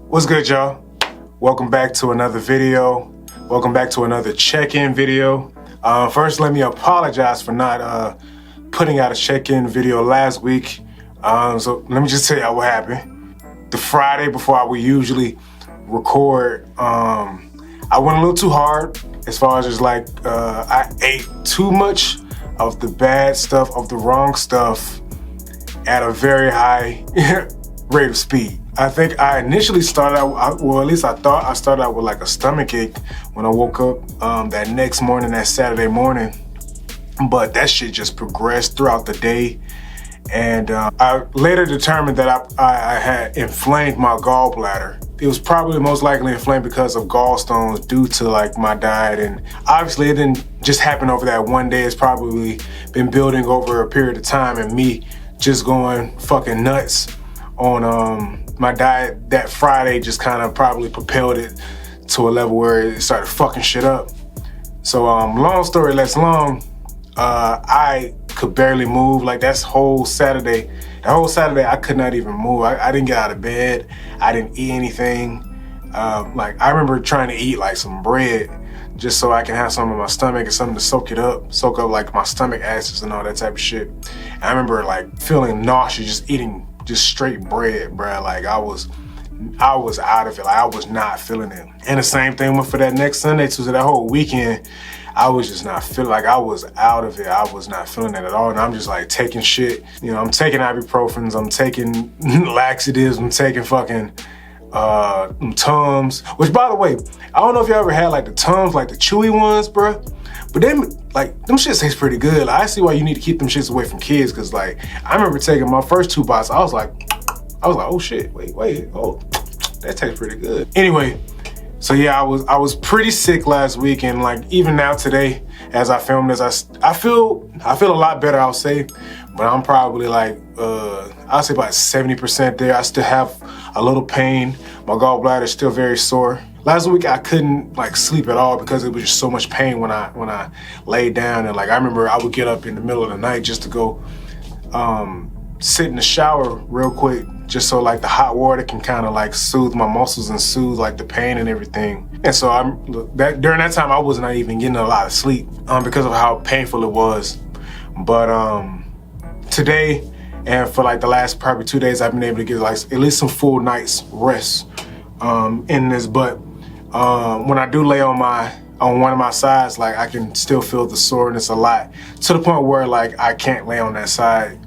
What's good, y'all? Welcome back to another video. Welcome back to another check-in video. First, let me apologize for not putting out a check-in video last week. So let me just tell y'all what happened. The Friday before I would usually record, I went a little too hard as far as just like, I ate too much of the bad stuff, of the wrong stuff at a very high rate of speed. I think I initially started out, well, at least I thought I started out with like a stomach ache when I woke up that next morning, that Saturday morning. But that shit just progressed throughout the day. And I later determined that I had inflamed my gallbladder. It was probably most likely inflamed because of gallstones due to like my diet. And obviously it didn't just happen over that one day. It's probably been building over a period of time, and me just going fucking nuts on my diet that Friday just kind of probably propelled it to a level where it started fucking shit up. So long story less long, I could barely move. Like that whole Saturday I could not even move. I didn't get out of bed. I didn't eat anything. Like I remember trying to eat like some bread just so I can have something in my stomach and something to soak up like my stomach acids and all that type of shit. And I remember like feeling nauseous just eating just straight bread, bruh. Like I was out of it. Like I was not feeling it. And the same thing went for that next Sunday too. So that whole weekend, I was just not feeling, like I was out of it. I was not feeling it at all. And I'm just like taking shit. You know, I'm taking ibuprofens, I'm taking laxatives, I'm taking fucking Tums. Which by the way, I don't know if you ever had like the Tums, like the chewy ones, bruh. But them shits taste pretty good. Like, I see why you need to keep them shits away from kids, cause like I remember taking my first 2 bites. I was like, oh shit, wait, oh, that tastes pretty good. Anyway, so yeah, I was pretty sick last week, and like even now today, as I film this, I feel a lot better, I'll say, but I'm probably like I'll say about 70% there. I still have a little pain. My gallbladder is still very sore. Last week I couldn't like sleep at all because it was just so much pain when I laid down, and like I remember I would get up in the middle of the night just to go sit in the shower real quick, just so like the hot water can kind of like soothe my muscles and soothe like the pain and everything. And so during that time I was not even getting a lot of sleep because of how painful it was. But today and for like the last probably 2 days, I've been able to get like at least some full night's rest in this. But when I do lay on one of my sides, like I can still feel the soreness a lot, to the point where like I can't lay on that side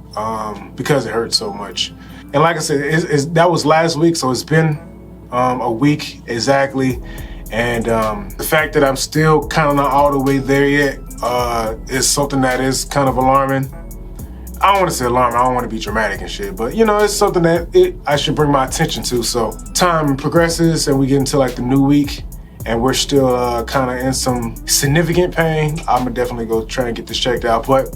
because it hurts so much. And like I said, that was last week, so it's been a week exactly. And the fact that I'm still kind of not all the way there yet is something that is kind of alarming. I don't want to say alarming, I don't want to be dramatic and shit, but you know, it's something that I should bring my attention to. So time progresses and we get into like the new week, and we're still kind of in some significant pain. I'm gonna definitely go try and get this checked out. But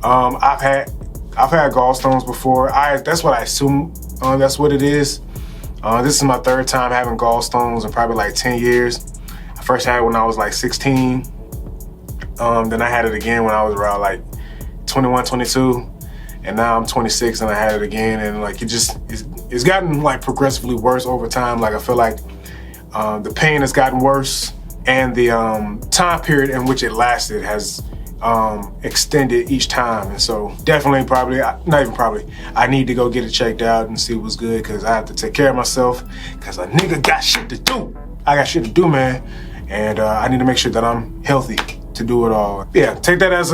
I've had gallstones before. That's what I assume that's what it is. This is my 3rd time having gallstones in probably like 10 years. I first had it when I was like 16. Then I had it again when I was around like 21, 22. And now I'm 26 and I had it again. And like it's gotten like progressively worse over time. Like I feel like the pain has gotten worse, and the time period in which it lasted has extended each time. And so definitely I need to go get it checked out and see what's good, because I have to take care of myself, because a nigga got shit to do. I got shit to do, man. And I need to make sure that I'm healthy to do it all. Yeah, take that as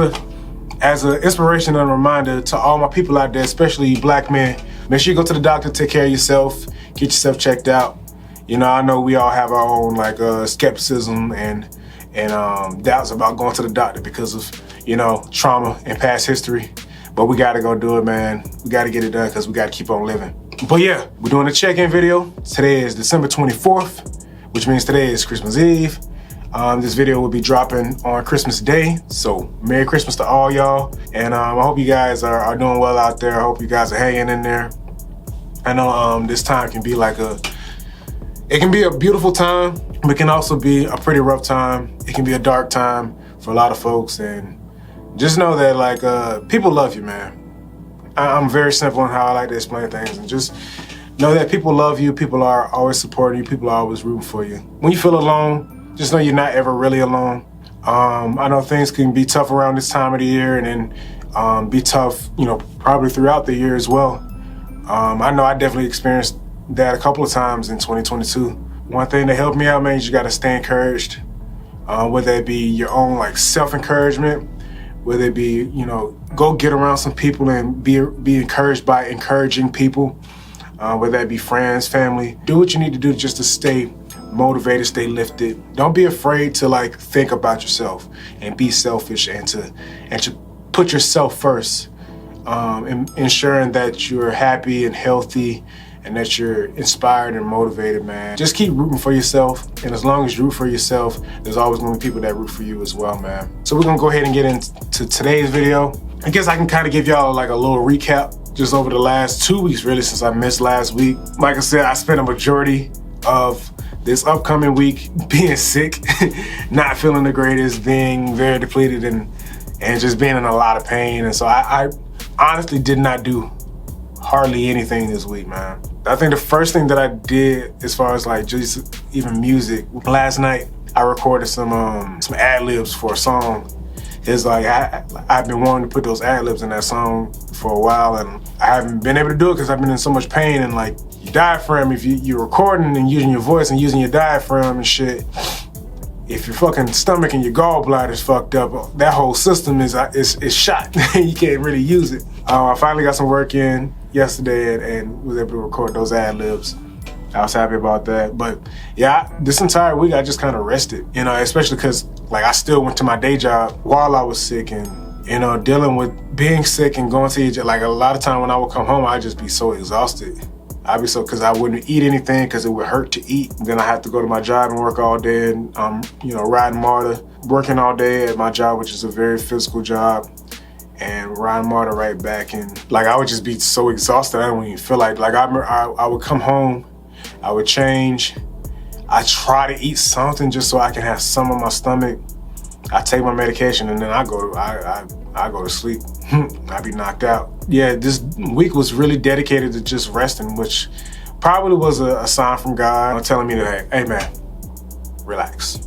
an inspiration and a reminder to all my people out there, especially you black men. Make sure you go to the doctor, take care of yourself, get yourself checked out. You know, I know we all have our own like skepticism and doubts about going to the doctor because of, you know, trauma and past history. But we gotta go do it, man. We gotta get it done because we gotta keep on living. But yeah, we're doing a check-in video. Today is December 24th, which means today is Christmas Eve. This video will be dropping on Christmas Day. So Merry Christmas to all y'all. And I hope you guys are doing well out there. I hope you guys are hanging in there. I know this time can be like it can be a beautiful time, but it can also be a pretty rough time. It can be a dark time for a lot of folks. And just know that like people love you, man. I'm very simple in how I like to explain things, and just Know that people love you, people are always supporting you, people are always rooting for you. When you feel alone, just know you're not ever really alone. I know things can be tough around this time of the year, and then be tough, you know, probably throughout the year as well. I know I definitely experienced that a couple of times in 2022. One thing that helped me out, man, is you gotta stay encouraged. Whether it be your own like self-encouragement, whether it be, you know, go get around some people and be encouraged by encouraging people, whether it be friends, family. Do what you need to do just to stay motivated, stay lifted. Don't be afraid to like think about yourself and be selfish and to put yourself first, ensuring that you're happy and healthy and that you're inspired and motivated, man. Just keep rooting for yourself, and as long as you root for yourself, there's always gonna be people that root for you as well, man. So we're gonna go ahead and get into today's video. I guess I can kind of give y'all like a little recap just over the last 2 weeks, really, since I missed last week. Like I said, I spent a majority of this upcoming week being sick, not feeling the greatest, being very depleted and just being in a lot of pain. And so I honestly did not do hardly anything this week, man. I think the first thing that I did as far as like just even music, last night I recorded some ad-libs for a song. It's like I've been wanting to put those ad-libs in that song for a while, and I haven't been able to do it because I've been in so much pain. And like your diaphragm, if you're recording and using your voice and using your diaphragm and shit, if your fucking stomach and your gallbladder's fucked up, that whole system is shot. You can't really use it. I finally got some work in yesterday and was able to record those ad-libs. I was happy about that. But yeah, this entire week I just kind of rested, you know, especially because like I still went to my day job while I was sick, and you know, dealing with being sick and going to your job. Like a lot of time when I would come home, I'd just be so exhausted. I'd be so, because I wouldn't eat anything because it would hurt to eat. Then I had to go to my job and work all day, and you know, riding MARTA, working all day at my job, which is a very physical job, and riding MARTA right back. And like I would just be so exhausted, I don't even feel like I would come home, I would change, I try to eat something just so I can have some on my stomach. I take my medication and then I go to sleep. I be knocked out. Yeah, this week was really dedicated to just resting, which probably was a sign from God telling me that, hey man, relax,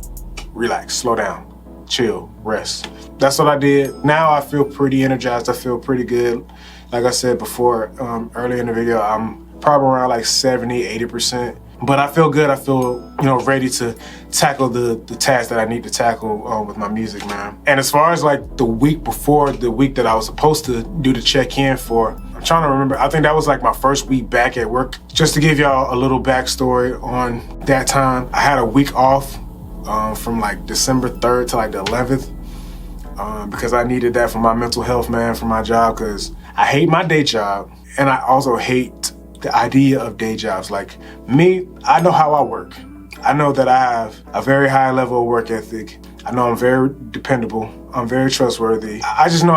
slow down, chill, rest. That's what I did. Now I feel pretty energized. I feel pretty good. Like I said before, earlier in the video, I'm probably around like 70, 80%. But I feel good. I feel, you know, ready to tackle the tasks that I need to tackle with my music, man. And as far as like the week before, the week that I was supposed to do the check-in for, I'm trying to remember. I think that was like my first week back at work. Just to give y'all a little backstory on that time, I had a week off from like December 3rd to like the 11th because I needed that for my mental health, man, for my job, because I hate my day job and I also hate the idea of day jobs. Like me, I know how I work. I know that I have a very high level of work ethic. I know I'm very dependable. I'm very trustworthy. I just know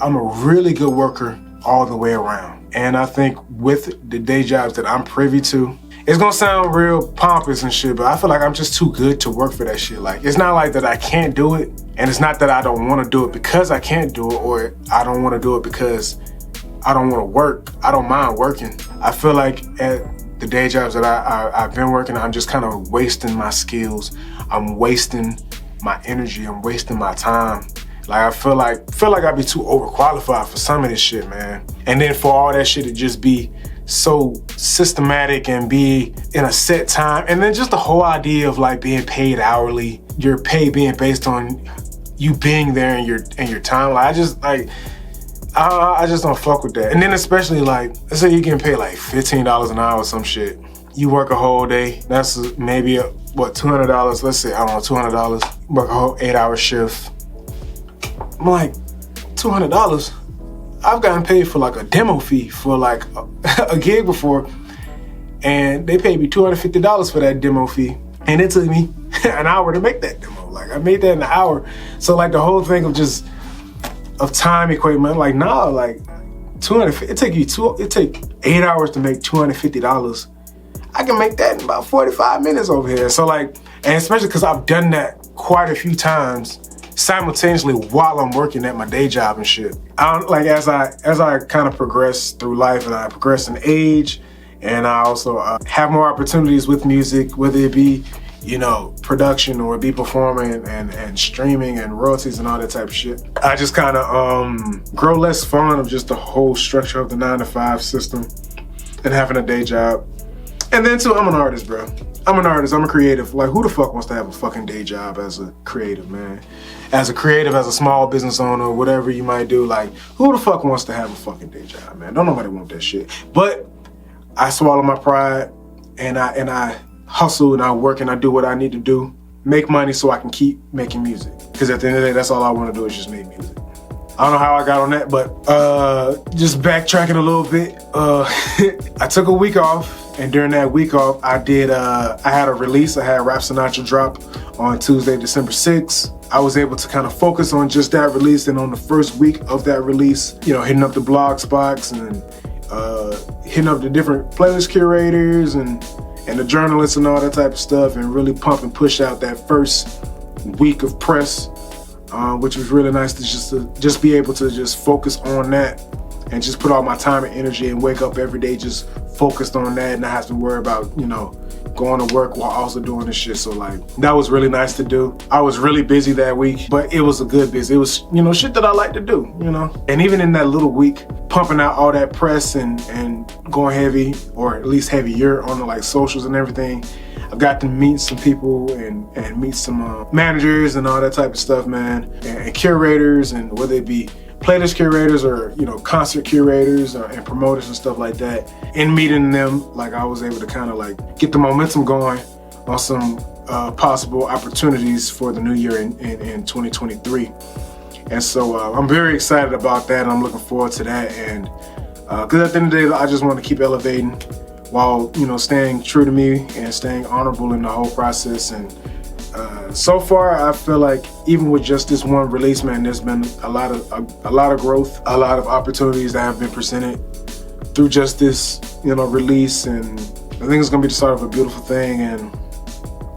I'm a really good worker all the way around. And I think with the day jobs that I'm privy to, it's gonna sound real pompous and shit, but I feel like I'm just too good to work for that shit. Like, it's not like that I can't do it, and it's not that I don't wanna do it because I can't do it, or I don't wanna do it because I don't wanna work. I don't mind working. I feel like at the day jobs that I've been working, I'm just kind of wasting my skills. I'm wasting my energy. I'm wasting my time. Like I feel like I'd be too overqualified for some of this shit, man. And then for all that shit to just be so systematic and be in a set time, and then just the whole idea of like being paid hourly, your pay being based on you being there and your time. Like I just don't fuck with that. And then especially like, let's say you're getting paid like $15 an hour or some shit. You work a whole day. That's maybe what, $200? Let's say, I don't know, $200. Work a whole 8-hour shift. I'm like, $200? I've gotten paid for like a demo fee for like a gig before, and they paid me $250 for that demo fee. And it took me an hour to make that demo. Like I made that in an hour. So like the whole thing of time equipment, like nah, like it take 8 hours to make $250. I can make that in about 45 minutes over here. So like, and especially because I've done that quite a few times simultaneously while I'm working at my day job and shit. Like as I kind of progress through life and I progress in age And I also have more opportunities with music, whether it be, you know, production or be performing and streaming and royalties and all that type of shit. I just kind of grow less fond of just the whole structure of the 9-to-5 system and having a day job. And then too, I'm an artist, bro. I'm an artist, I'm a creative. Like, who the fuck wants to have a fucking day job as a creative, man? As a creative, as a small business owner, whatever you might do, like, who the fuck wants to have a fucking day job, man? Don't nobody want that shit. But I swallow my pride and I hustle and I work and I do what I need to do, make money so I can keep making music. Because at the end of the day, that's all I want to do is just make music. I don't know how I got on that, but just backtracking a little bit. I took a week off, and during that week off, I had a release. I had Rap Sinatra drop on Tuesday, December 6th. I was able to kind of focus on just that release, and on the first week of that release, you know, hitting up the blog spots and hitting up the different playlist curators and the journalists and all that type of stuff, and really pump and push out that first week of press. Which was really nice to just be able to just focus on that and just put all my time and energy and wake up every day just focused on that and not have to worry about, you know, going to work while also doing this shit. So like, that was really nice to do. I was really busy that week, but it was a good busy. It was, you know, shit that I like to do, you know? And even in that little week, pumping out all that press and going heavy, or at least heavier on the like socials and everything, I got to meet some people and meet some managers and all that type of stuff, man, and curators, and whether it be playlist curators or, you know, concert curators and promoters and stuff like that. In meeting them, like, I was able to kind of like get the momentum going on some possible opportunities for the new year in 2023. And so I'm very excited about that, and I'm looking forward to that. And because at the end of the day, I just want to keep elevating while, you know, staying true to me and staying honorable in the whole process. And so far, I feel like even with just this one release, man, there's been a lot of growth, a lot of opportunities that have been presented through just this, you know, release. And I think it's gonna be the start of a beautiful thing. And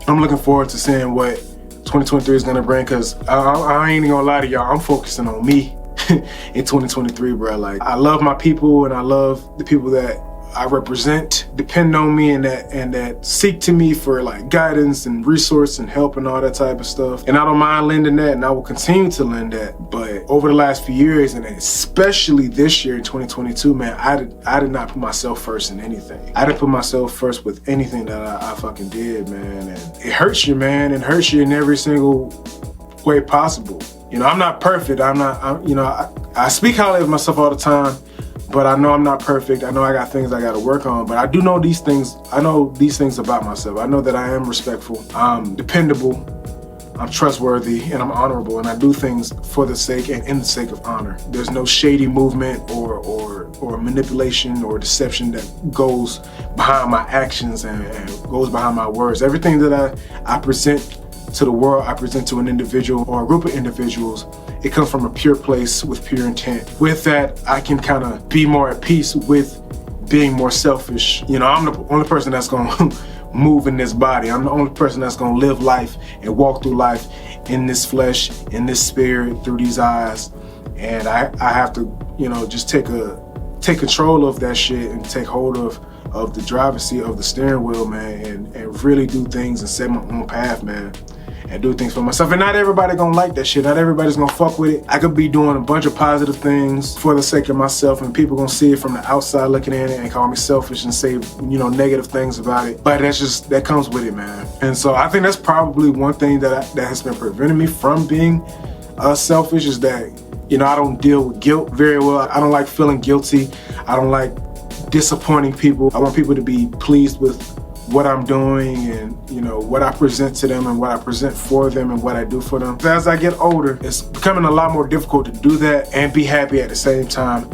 I'm looking forward to seeing what 2023 is gonna bring, because I ain't even gonna lie to y'all, I'm focusing on me in 2023, bro. Like, I love my people and I love the people that I represent, depend on me, and that seek to me for like guidance and resource and help and all that type of stuff. And I don't mind lending that, and I will continue to lend that. But over the last few years, and especially this year in 2022, man, I did not put myself first in anything. I didn't put myself first with anything that I fucking did, man. And it hurts you, man. It hurts you in every single way possible. You know, I'm not perfect. I speak highly of myself all the time, but I know I'm not perfect. I know I got things I got to work on, but I do know these things. I know these things about myself. I know that I am respectful, I'm dependable, I'm trustworthy, and I'm honorable, and I do things for the sake and in the sake of honor. There's no shady movement or manipulation or deception that goes behind my actions and goes behind my words. Everything that I present to the world, I present to an individual or a group of individuals, it comes from a pure place with pure intent. With that, I can kind of be more at peace with being more selfish. You know, I'm the only person that's gonna move in this body. I'm the only person that's gonna live life and walk through life in this flesh, in this spirit, through these eyes. And I have to, you know, just take control of that shit and take hold of the driver's seat of the steering wheel, man, and really do things and set my own path, man. And do things for myself. And not everybody gonna like that shit. Not everybody's gonna fuck with it. I could be doing a bunch of positive things for the sake of myself, and people gonna see it from the outside looking in and call me selfish and say, you know, negative things about it. But that comes with it, man. And so I think that's probably one thing that has been preventing me from being selfish, is that, you know, I don't deal with guilt very well. I don't like feeling guilty. I don't like disappointing people. I want people to be pleased with what I'm doing and, you know, what I present to them and what I present for them and what I do for them. As I get older, it's becoming a lot more difficult to do that and be happy at the same time,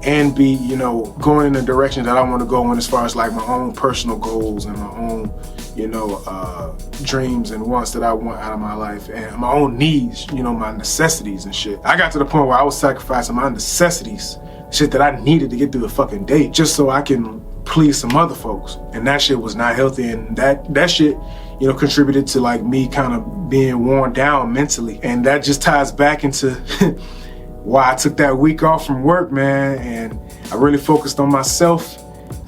and be, you know, going in the direction that I want to go in as far as like my own personal goals and my own, you know, dreams and wants that I want out of my life, and my own needs, you know, my necessities and shit. I got to the point where I was sacrificing my necessities, shit that I needed to get through the fucking day, just so I can please some other folks. And that shit was not healthy, and that shit, you know, contributed to like me kind of being worn down mentally. And that just ties back into why I took that week off from work, man, and I really focused on myself.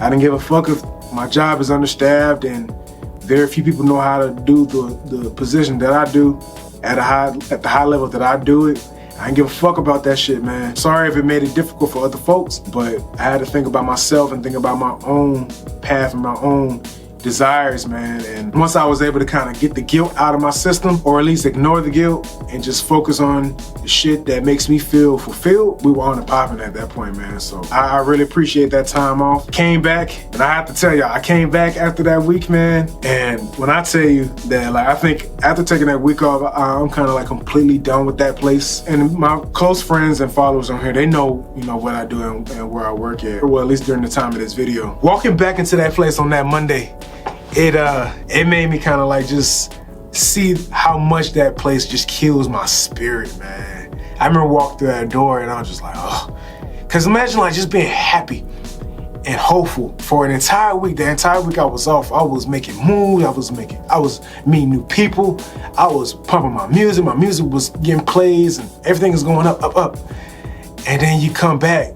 I didn't give a fuck if my job is understaffed and very few people know how to do the position that I do at the high level that I do it. I didn't give a fuck about that shit, man. Sorry if it made it difficult for other folks, but I had to think about myself and think about my own path and my own desires, man. And once I was able to kind of get the guilt out of my system, or at least ignore the guilt and just focus on the shit that makes me feel fulfilled, we were on the popping at that point, man. So I really appreciate that time off. Came back, and I have to tell y'all, I came back after that week, man. And when I tell you that, like, I think after taking that week off, I'm kind of like completely done with that place. And my close friends and followers on here, they know, you know, what I do and where I work at, well, at least during the time of this video. Walking back into that place on that Monday, it made me kind of like just see how much that place just kills my spirit, man. I remember walking through that door and I was just like, oh. Cause imagine like just being happy and hopeful for an entire week. The entire week I was off, I was making moves, I was meeting new people, I was pumping my music was getting plays and everything is going up, up, up. And then you come back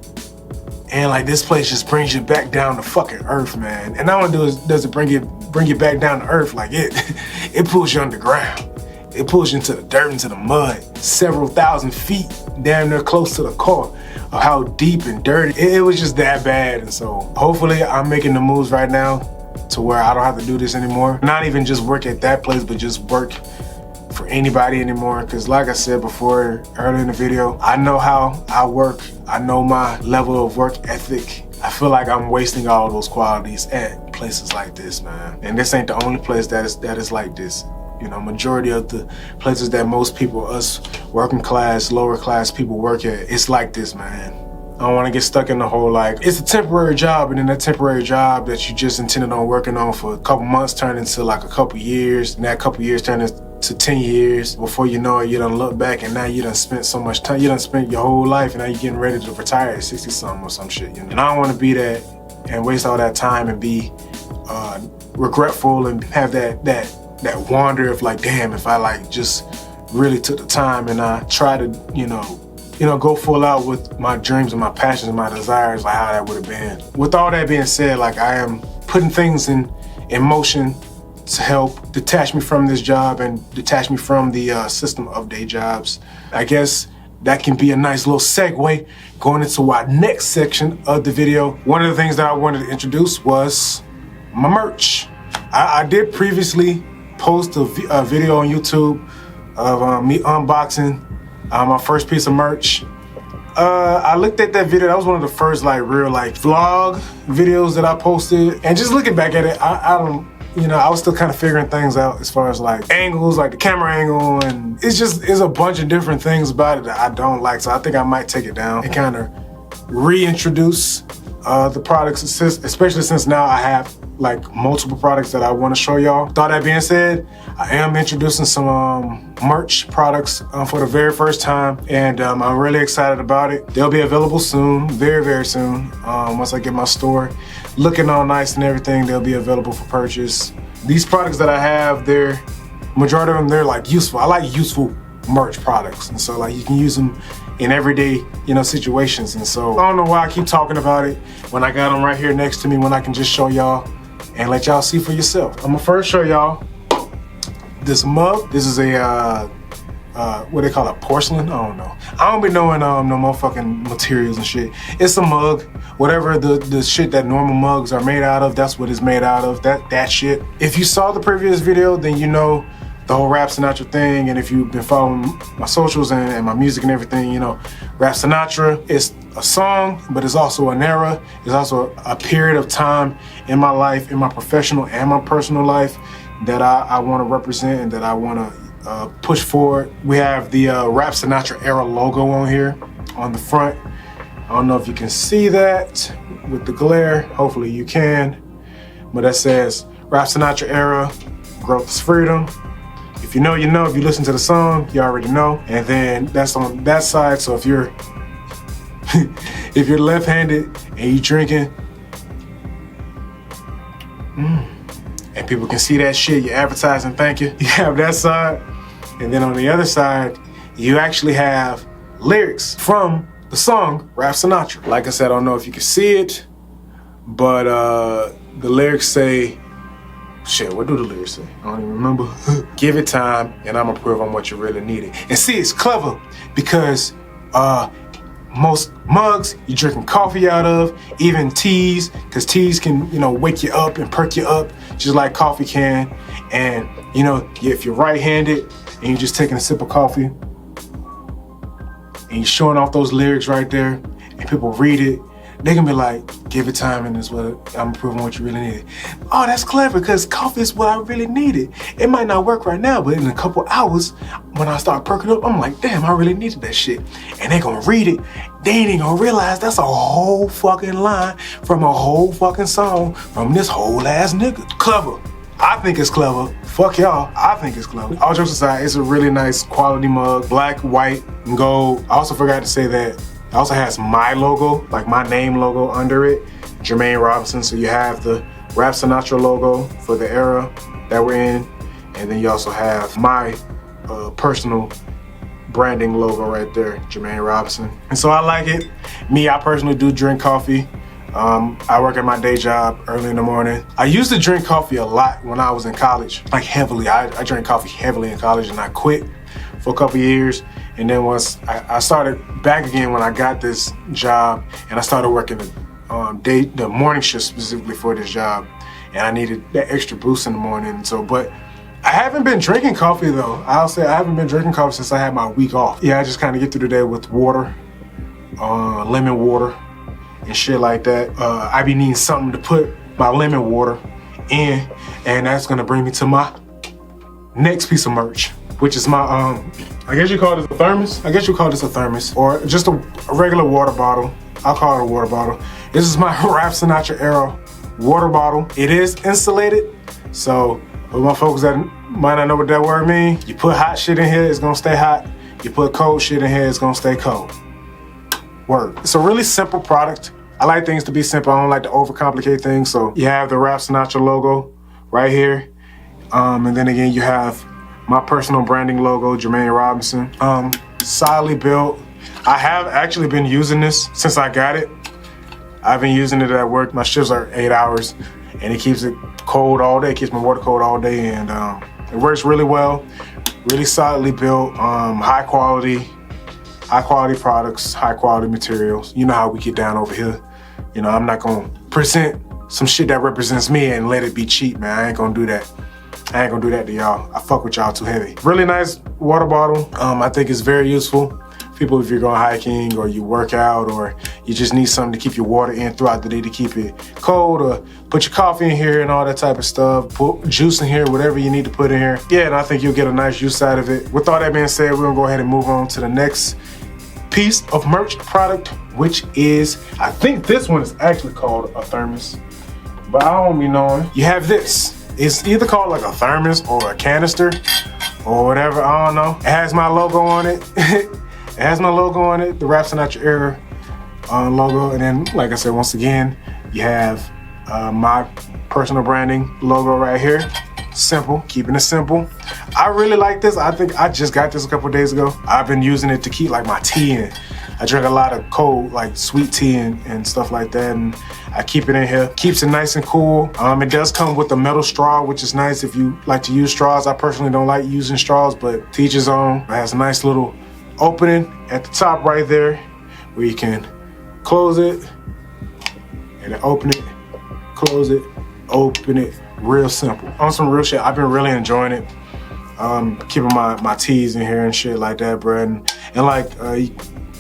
and like this place just brings you back down to fucking earth, man. And not only does it bring you back down to earth, like it pulls you underground. It pulls you into the dirt, into the mud, several thousand feet, damn near close to the core of how deep and dirty. It was just that bad. And so hopefully I'm making the moves right now to where I don't have to do this anymore. Not even just work at that place, but just work for anybody anymore. Cause like I said before, earlier in the video, I know how I work. I know my level of work ethic. I feel like I'm wasting all those qualities at places like this, man. And this ain't the only place that is like this. You know, majority of the places that most people, us working class, lower class people work at, it's like this, man. I don't want to get stuck in the whole like, it's a temporary job, and then that temporary job that you just intended on working on for a couple months turned into like a couple years, and that couple years turned into 10 years. Before you know it, you done look back and now you done spent so much time, you done spent your whole life and now you're getting ready to retire at 60 something or some shit, you know? And I don't want to be that and waste all that time and be regretful and have that wander of like, damn, if I like just really took the time and I try to, you know, go full out with my dreams and my passions and my desires, like how that would have been. With all that being said, like I am putting things in motion to help detach me from this job and detach me from the system of day jobs. I guess that can be a nice little segue going into our next section of the video. One of the things that I wanted to introduce was my merch. I did previously post a video on YouTube of me unboxing my first piece of merch. I looked at that video. That was one of the first like real like vlog videos that I posted. And just looking back at it, I don't, you know, I was still kind of figuring things out as far as like angles, like the camera angle, and it's a bunch of different things about it that I don't like. So I think I might take it down and kind of reintroduce the products, especially since now I have like multiple products that I want to show y'all. With all that being said, I am introducing some merch products for the very first time, and I'm really excited about it. They'll be available soon, very, very soon. Once I get my store looking all nice and everything, they'll be available for purchase. These products that I have, majority of them, they're like useful. I like useful merch products, and so like you can use them in everyday, you know, situations. And so I don't know why I keep talking about it when I got them right here next to me, when I can just show y'all and let y'all see for yourself. I'm gonna first show y'all this mug. This is a what they call it, porcelain? I don't know. I don't be knowing no motherfucking materials and shit. It's a mug. Whatever the shit that normal mugs are made out of, that's what it's made out of. That shit. If you saw the previous video, then you know the whole Rap Sinatra thing, and if you've been following my socials and my music and everything, you know, Rap Sinatra is a song, but it's also an era. It's also a period of time in my life, in my professional and my personal life, that I want to represent and that I want to push forward. We have the Rap Sinatra era logo on here on the front. I don't know if you can see that with the glare. Hopefully you can. But that says Rap Sinatra era, growth is freedom. If you know, you know. If you listen to the song, you already know. And then that's on that side. So if you're if you're left-handed and you drinking, and people can see that shit, you're advertising, thank you. You have that side. And then on the other side, you actually have lyrics from the song Rap Sinatra. Like I said, I don't know if you can see it, But the lyrics say, shit, what do the lyrics say? I don't even remember. Give it time, and I'ma prove I'm what you really needed. And see, it's clever because most mugs you're drinking coffee out of, even teas, because teas can, you know, wake you up and perk you up just like coffee can. And, you know, if you're right-handed and you're just taking a sip of coffee and you're showing off those lyrics right there and people read it, they can be like, give it time and it's what I'm proving what you really needed. Oh, that's clever because coffee is what I really needed. It might not work right now, but in a couple hours, when I start perking up, I'm like, damn, I really needed that shit. And they gonna read it. They ain't even gonna realize that's a whole fucking line from a whole fucking song from this whole ass nigga. Clever. I think it's clever. Fuck y'all, I think it's clever. All jokes aside, it's a really nice quality mug, black, white, and gold. I also forgot to say that it also has my logo, like my name logo under it, Jermaine Robinson. So you have the Rap Sinatra logo for the era that we're in. And then you also have my personal branding logo right there, Jermaine Robinson. And so I like it. Me, I personally do drink coffee. I work at my day job early in the morning. I used to drink coffee a lot when I was in college, like heavily. I drank coffee heavily in college and I quit for a couple years. And then once I started back again when I got this job and I started working the morning shift specifically for this job. And I needed that extra boost in the morning. So, but I haven't been drinking coffee though. I'll say I haven't been drinking coffee since I had my week off. Yeah, I just kind of get through the day with water, lemon water and shit like that. I be needing something to put my lemon water in, and that's gonna bring me to my next piece of merch, which is my, I guess you call this a thermos? I guess you call this a thermos, or just a regular water bottle. I'll call it a water bottle. This is my Rap Sinatra era water bottle. It is insulated, so for my folks that might not know what that word means, you put hot shit in here, it's gonna stay hot. You put cold shit in here, it's gonna stay cold. Word. It's a really simple product. I like things to be simple. I don't like to overcomplicate things. So you have the Rap Sinatra logo right here. And then again, you have my personal branding logo, Jermaine Robinson. Solidly built. I have actually been using this since I got it. I've been using it at work. My shifts are 8 hours and it keeps it cold all day. It keeps my water cold all day, and it works really well. Really solidly built, high quality products, high quality materials. You know how we get down over here. You know, I'm not gonna present some shit that represents me and let it be cheap, man. I ain't gonna do that. I ain't gonna do that to y'all. I fuck with y'all too heavy. Really nice water bottle. I think it's very useful. People, if you're going hiking or you work out or you just need something to keep your water in throughout the day to keep it cold, or put your coffee in here and all that type of stuff, put juice in here, whatever you need to put in here. Yeah, and I think you'll get a nice use out of it. With all that being said, we're gonna go ahead and move on to the next piece of merch product, which is, I think this one is actually called a thermos, but I don't be knowing. You have this. It's either called like a thermos or a canister or whatever, I don't know. It has my logo on it. It has my logo on it, the Rap Sinatra era logo. And then, like I said, once again, you have my personal branding logo right here. Simple, keeping it simple. I really like this. I think I just got this a couple days ago. I've been using it to keep like my tea in. I drink a lot of cold, like sweet tea and stuff like that, and I keep it in here. Keeps it nice and cool. It does come with a metal straw, which is nice if you like to use straws. I personally don't like using straws, but to each his own. It has a nice little opening at the top right there where you can close it and then open it, close it, open it. Real simple. On some real shit, I've been really enjoying it. Keeping my teas in here and shit like that, bro. And like,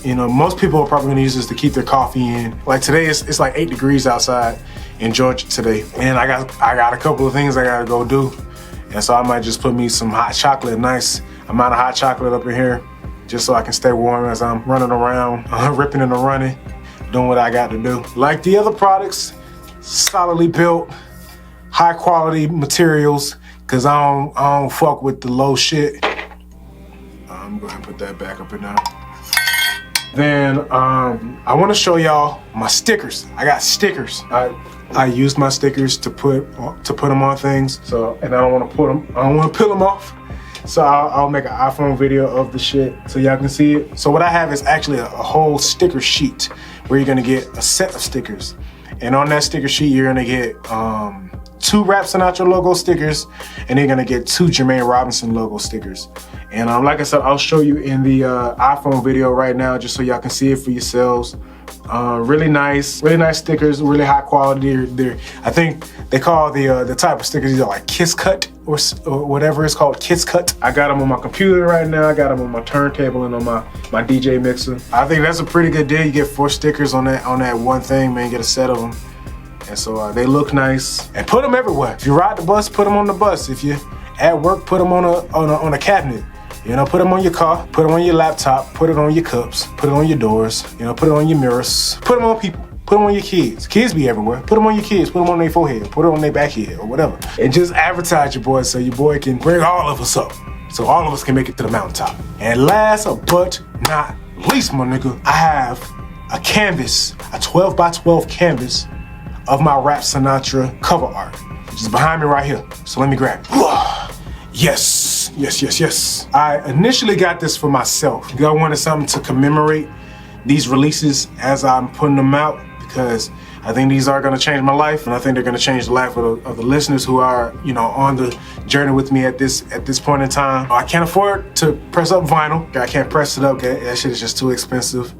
you know, most people are probably gonna use this to keep their coffee in. Like today, it's like 8 degrees outside in Georgia today. And I got a couple of things I gotta go do. And so I might just put me some hot chocolate, a nice amount of hot chocolate up in here, just so I can stay warm as I'm running around, ripping and running, doing what I got to do. Like the other products, solidly built, high quality materials, cause I don't fuck with the low shit. I'm gonna put that back up in there. Then I wanna show y'all my stickers. I got stickers. I used my stickers to put them on things. So, and I don't wanna peel them off. So I'll make an iPhone video of the shit so y'all can see it. So what I have is actually a whole sticker sheet where you're gonna get a set of stickers. And on that sticker sheet, you're gonna get 2 Rap Sinatra logo stickers, and you're gonna get 2 Jermaine Robinson logo stickers. And like I said, I'll show you in the iPhone video right now, just so y'all can see it for yourselves. Really nice stickers, really high quality. I think they call the type of stickers, these are like Kiss Cut or whatever it's called, Kiss Cut. I got them on my computer right now. I got them on my turntable and on my DJ mixer. I think that's a pretty good deal. You get 4 stickers on that one thing, man. You get a set of them. And so they look nice. And put them everywhere. If you ride the bus, put them on the bus. If you're at work, put them on a cabinet. You know, put them on your car, put them on your laptop, put it on your cups, put it on your doors, you know, put it on your mirrors, put them on people, put them on your kids. Kids be everywhere. Put them on your kids, put them on their forehead, put it on their back head or whatever. And just advertise your boy so your boy can bring all of us up. So all of us can make it to the mountaintop. And last but not least, my nigga, I have a canvas, a 12 by 12 canvas of my Rap Sinatra cover art, which is behind me right here. So let me grab it. Yes. I initially got this for myself because I wanted something to commemorate these releases as I'm putting them out, because I think these are gonna change my life, and I think they're gonna change the life of the listeners who are, you know, on the journey with me at this point in time. I can't afford to press up vinyl. I can't press it up, okay? That shit is just too expensive.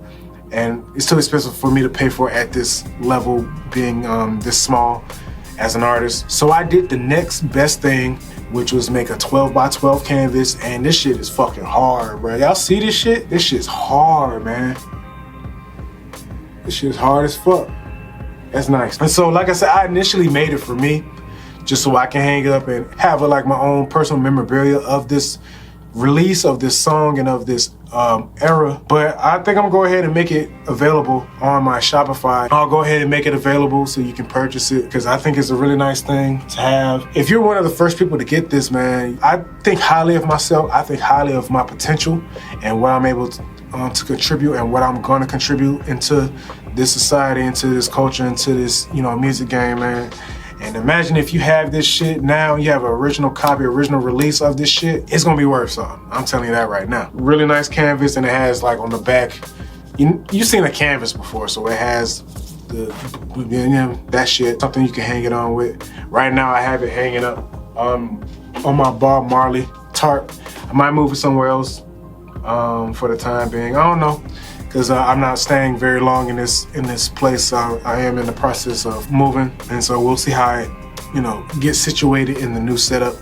And it's too expensive for me to pay for at this level, being this small as an artist. So I did the next best thing, which was make a 12 by 12 canvas, and this shit is fucking hard, bro. Y'all see this shit? This shit's hard, man. This shit's hard as fuck. That's nice. And so, like I said, I initially made it for me, just so I can hang it up and have it like my own personal memorabilia of this release, of this song, and of this era. But I think I'm gonna go ahead and make it available on my Shopify. I'll go ahead and make it available so you can purchase it, because I think it's a really nice thing to have. If you're one of the first people to get this, man, I think highly of myself. I think highly of my potential and what I'm able to contribute, and what I'm gonna contribute into this society, into this culture, into this, you know, music game, man. And imagine if you have this shit now, you have an original copy, original release of this shit, it's gonna be worth something. I'm telling you that right now. Really nice canvas, and it has like on the back, you've seen a canvas before, so it has that shit, something you can hang it on with. Right now I have it hanging up on my Bob Marley tarp. I might move it somewhere else for the time being. I don't know, because I'm not staying very long in this place. I am in the process of moving, and so we'll see how it, you know, gets situated in the new setup.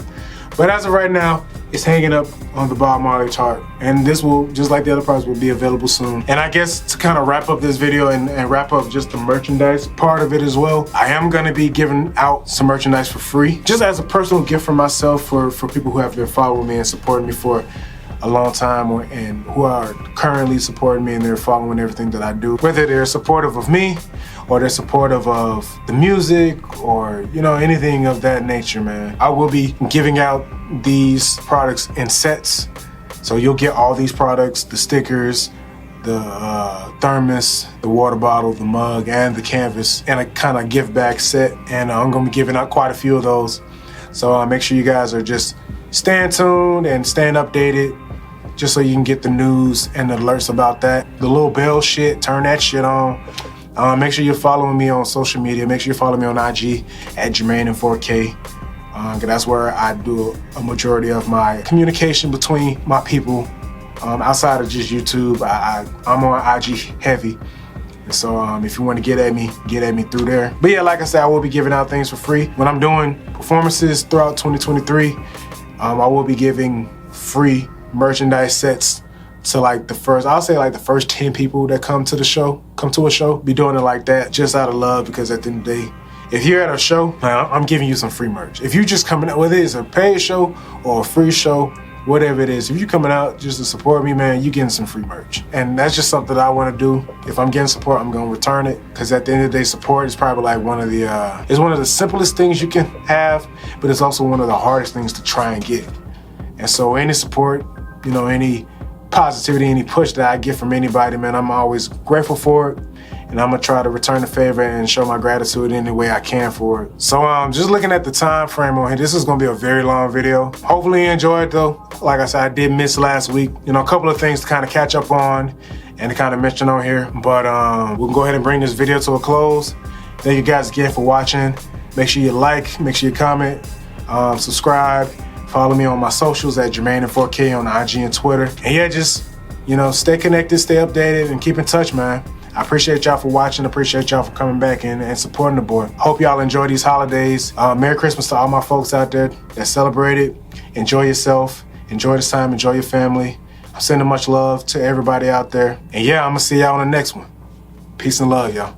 But as of right now, it's hanging up on the Bob Marley tarp, and this will, just like the other parts, will be available soon. And I guess to kind of wrap up this video and wrap up just the merchandise part of it as well, I am gonna be giving out some merchandise for free, just as a personal gift for myself, for people who have been following me and supporting me for a long time, and who are currently supporting me, and they're following everything that I do. Whether they're supportive of me, or they're supportive of the music, or, you know, anything of that nature, man. I will be giving out these products in sets. So you'll get all these products, the stickers, the thermos, the water bottle, the mug, and the canvas, in a kind of give back set. And I'm gonna be giving out quite a few of those. So make sure you guys are just staying tuned and staying updated, just so you can get the news and the alerts about that. The little bell shit, turn that shit on. Make sure you're following me on social media. Make sure you follow me on IG at Jermaine in 4K. That's where I do a majority of my communication between my people. Outside of just YouTube, I'm on IG heavy. And so if you want to get at me through there. But yeah, like I said, I will be giving out things for free. When I'm doing performances throughout 2023, I will be giving free merchandise sets to like the first 10 people that come to a show. Be doing it like that, just out of love, because at the end of the day, if you're at a show, I'm giving you some free merch. If you're just coming out, whether it's a paid show or a free show, whatever it is, if you're coming out just to support me, man, you're getting some free merch. And that's just something that I want to do. If I'm getting support, I'm gonna return it, because at the end of the day, support is probably like one of the simplest things you can have, but it's also one of the hardest things to try and get. And so any support, you know, any positivity, any push that I get from anybody, man, I'm always grateful for it. And I'm gonna try to return the favor and show my gratitude any way I can for it. So just looking at the time frame on here, this is gonna be a very long video. Hopefully you enjoyed though. Like I said, I did miss last week. You know, a couple of things to kind of catch up on and to kind of mention on here. But we'll go ahead and bring this video to a close. Thank you guys again for watching. Make sure you like, make sure you comment, subscribe. Follow me on my socials at Jermaine4K on IG and Twitter. And yeah, just, stay connected, stay updated, and keep in touch, man. I appreciate y'all for watching. Appreciate y'all for coming back and supporting the boy. Hope y'all enjoy these holidays. Merry Christmas to all my folks out there that celebrate it. Enjoy yourself. Enjoy this time. Enjoy your family. I'm sending much love to everybody out there. And yeah, I'm going to see y'all on the next one. Peace and love, y'all.